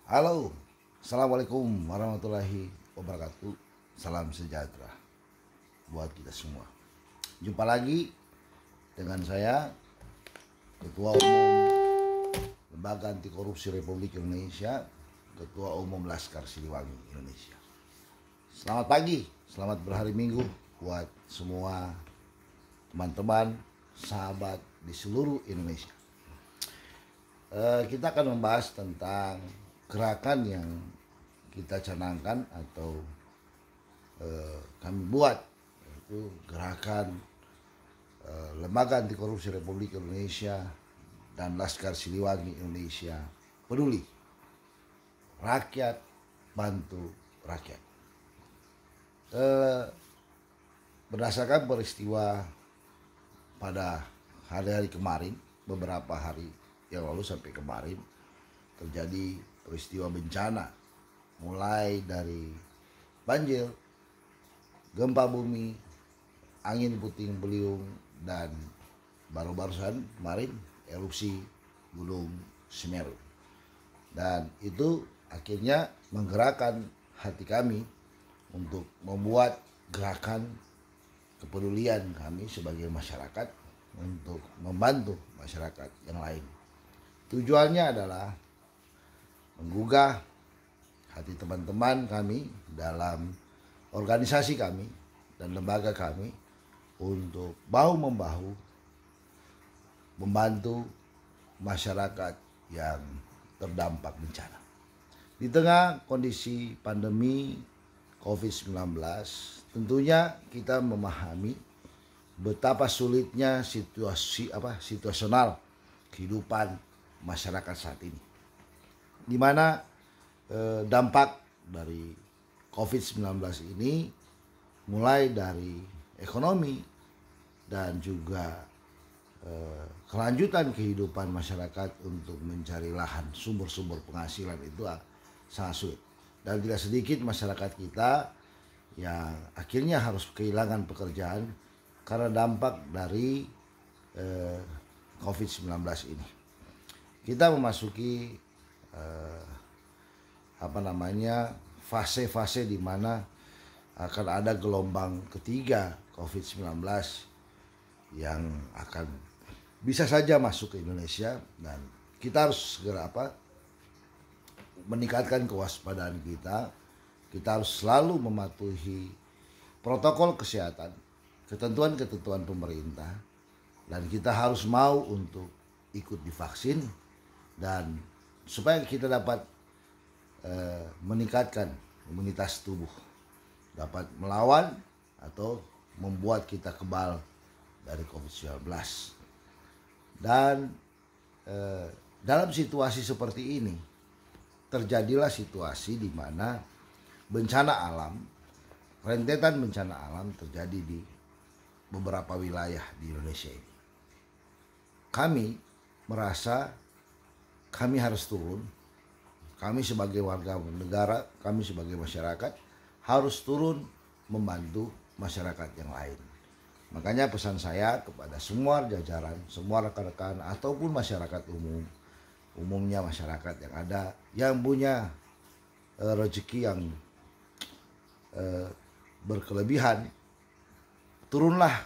Halo, Assalamualaikum warahmatullahi wabarakatuh. Salam sejahtera buat kita semua. Jumpa lagi dengan saya, Ketua Umum Lembaga Anti Korupsi Republik Indonesia, Ketua Umum Laskar Siliwangi Indonesia. Selamat pagi, selamat berhari Minggu buat semua teman-teman, sahabat di seluruh Indonesia. Kita akan membahas tentang gerakan yang kita canangkan atau kami buat, yaitu gerakan Lembaga Anti Korupsi Republik Indonesia dan Laskar Siliwangi Indonesia Peduli. Rakyat bantu rakyat. Berdasarkan peristiwa pada hari-hari kemarin, beberapa hari yang lalu sampai kemarin, terjadi peristiwa bencana mulai dari banjir, gempa bumi, angin puting beliung, dan baru-barusan kemarin erupsi Gunung Semeru. Dan itu akhirnya menggerakkan hati kami untuk membuat gerakan kepedulian kami sebagai masyarakat untuk membantu masyarakat yang lain. Tujuannya adalah menggugah hati teman-teman kami dalam organisasi kami dan lembaga kami untuk bahu-membahu membantu masyarakat yang terdampak bencana. Di tengah kondisi pandemi COVID-19, tentunya kita memahami betapa sulitnya situasional kehidupan masyarakat saat ini, di mana dampak dari COVID-19 ini mulai dari ekonomi dan juga kelanjutan kehidupan masyarakat untuk mencari lahan, sumber-sumber penghasilan itu sangat sulit. Dan tidak sedikit masyarakat kita yang akhirnya harus kehilangan pekerjaan karena dampak dari COVID-19 ini. Kita memasuki fase-fase di mana akan ada gelombang ketiga COVID-19 yang akan bisa saja masuk ke Indonesia, dan kita harus segera meningkatkan kewaspadaan kita. Kita harus selalu mematuhi protokol kesehatan, ketentuan-ketentuan pemerintah, dan kita harus mau untuk ikut divaksin, dan supaya kita dapat meningkatkan imunitas tubuh, dapat melawan atau membuat kita kebal dari COVID-19. Dan dalam situasi seperti ini terjadilah situasi di mana bencana alam, rentetan bencana alam terjadi di beberapa wilayah di Indonesia ini. Kami merasa kami harus turun. Kami sebagai warga negara, kami sebagai masyarakat harus turun membantu masyarakat yang lain. Makanya pesan saya kepada semua jajaran, semua rekan-rekan ataupun masyarakat umumnya masyarakat yang ada yang punya rezeki yang berkelebihan, turunlah,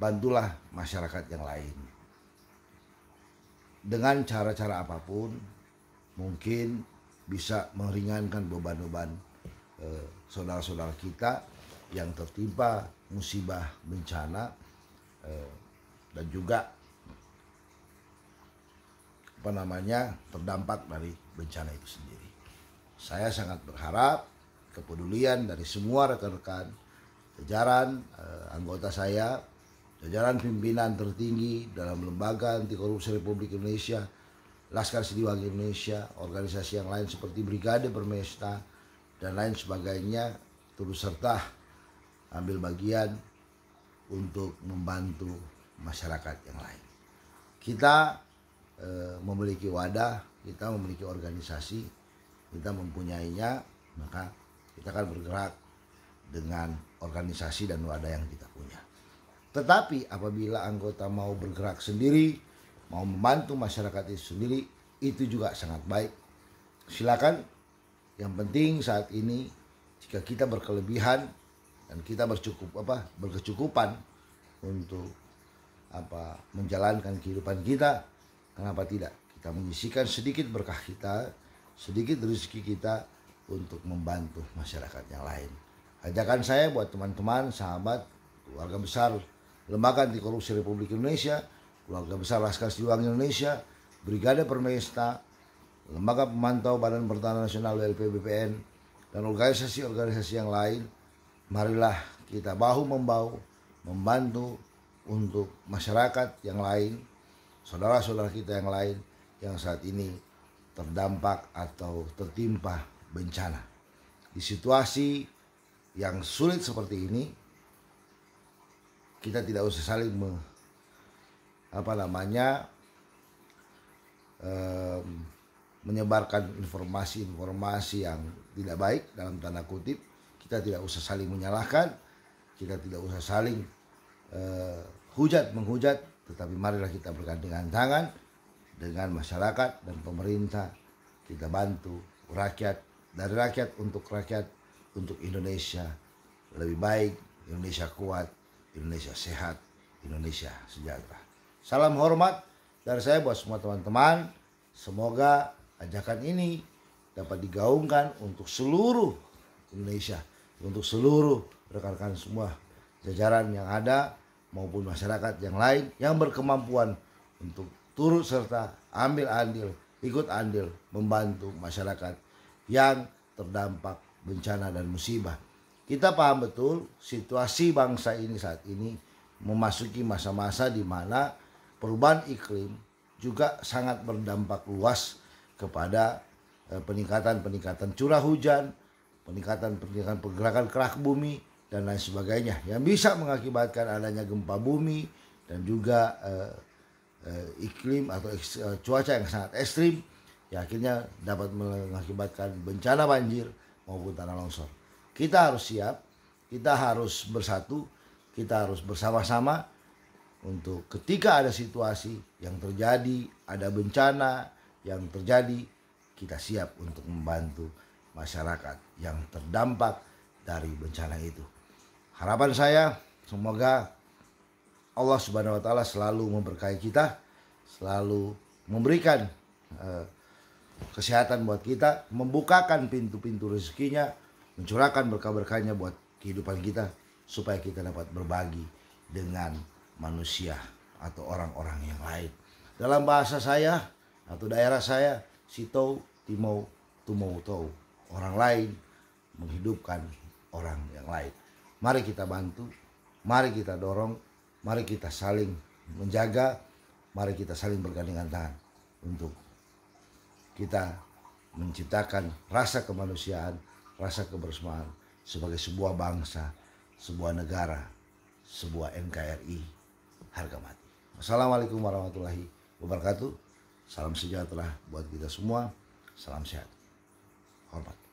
bantulah masyarakat yang lain dengan cara-cara apapun. Mungkin bisa meringankan beban-beban saudara-saudara kita yang tertimpa musibah bencana dan juga terdampak dari bencana itu sendiri. Saya sangat berharap kepedulian dari semua rekan-rekan, jajaran anggota saya, jajaran pimpinan tertinggi dalam Lembaga Anti Korupsi Republik Indonesia, Laskar Siliwangi Indonesia, organisasi yang lain seperti Brigade Bermesta dan lain sebagainya, turut serta ambil bagian untuk membantu masyarakat yang lain. Kita memiliki wadah, kita memiliki organisasi, kita mempunyainya, maka kita akan bergerak dengan organisasi dan wadah yang kita punya. Tetapi apabila anggota mau bergerak sendiri, mau membantu masyarakat itu sendiri, itu juga sangat baik. silakan. Yang penting saat ini jika kita berkelebihan dan kita berkecukupan untuk menjalankan kehidupan kita, kenapa tidak kita menyisihkan sedikit berkah kita, sedikit rezeki kita untuk membantu masyarakat yang lain. Ajakan saya buat teman-teman, sahabat, keluarga besar Lembaga Anti Korupsi Republik Indonesia, keluarga besar Laskar Siliwangi Indonesia, Brigade Permesta, Lembaga Pemantau Badan Pertahanan Nasional WLP BPN, dan organisasi-organisasi yang lain, marilah kita bahu-membahu membantu untuk masyarakat yang lain, saudara-saudara kita yang lain yang saat ini terdampak atau tertimpa bencana. Di situasi yang sulit seperti ini, kita tidak usah saling menyebarkan informasi-informasi yang tidak baik dalam tanda kutip. Kita tidak usah saling menyalahkan, kita tidak usah saling menghujat, tetapi marilah kita bergandengan tangan dengan masyarakat dan pemerintah. Kita bantu rakyat, dari rakyat, untuk Indonesia lebih baik, Indonesia kuat, Indonesia sehat, Indonesia sejahtera. Salam hormat dari saya buat semua teman-teman. Semoga ajakan ini dapat digaungkan untuk seluruh Indonesia, untuk seluruh rekan-rekan semua jajaran yang ada maupun masyarakat yang lain yang berkemampuan untuk turut serta ikut andil membantu masyarakat yang terdampak bencana dan musibah. Kita paham betul situasi bangsa ini saat ini memasuki masa-masa di mana perubahan iklim juga sangat berdampak luas kepada peningkatan curah hujan, peningkatan pergerakan kerak bumi dan lain sebagainya yang bisa mengakibatkan adanya gempa bumi dan juga iklim atau cuaca yang sangat ekstrim yang akhirnya dapat mengakibatkan bencana banjir maupun tanah longsor. Kita harus siap, kita harus bersatu, kita harus bersama-sama untuk ketika ada situasi yang terjadi, ada bencana yang terjadi, kita siap untuk membantu masyarakat yang terdampak dari bencana itu. Harapan saya semoga Allah Subhanahu wa taala selalu memberkahi kita, selalu memberikan kesehatan buat kita, membukakan pintu-pintu rezekinya, mencurahkan berkah-berkahnya buat kehidupan kita supaya kita dapat berbagi dengan manusia atau orang-orang yang lain. Dalam bahasa saya atau daerah saya, sitou timou tumou tou, orang lain menghidupkan orang yang lain. Mari kita bantu, mari kita dorong, mari kita saling menjaga, mari kita saling bergandengan tangan untuk kita menciptakan rasa kemanusiaan, rasa kebersamaan sebagai sebuah bangsa, sebuah negara, sebuah NKRI harga mati. Wassalamualaikum warahmatullahi wabarakatuh. Salam sejahtera buat kita semua. Salam sehat. Hormat.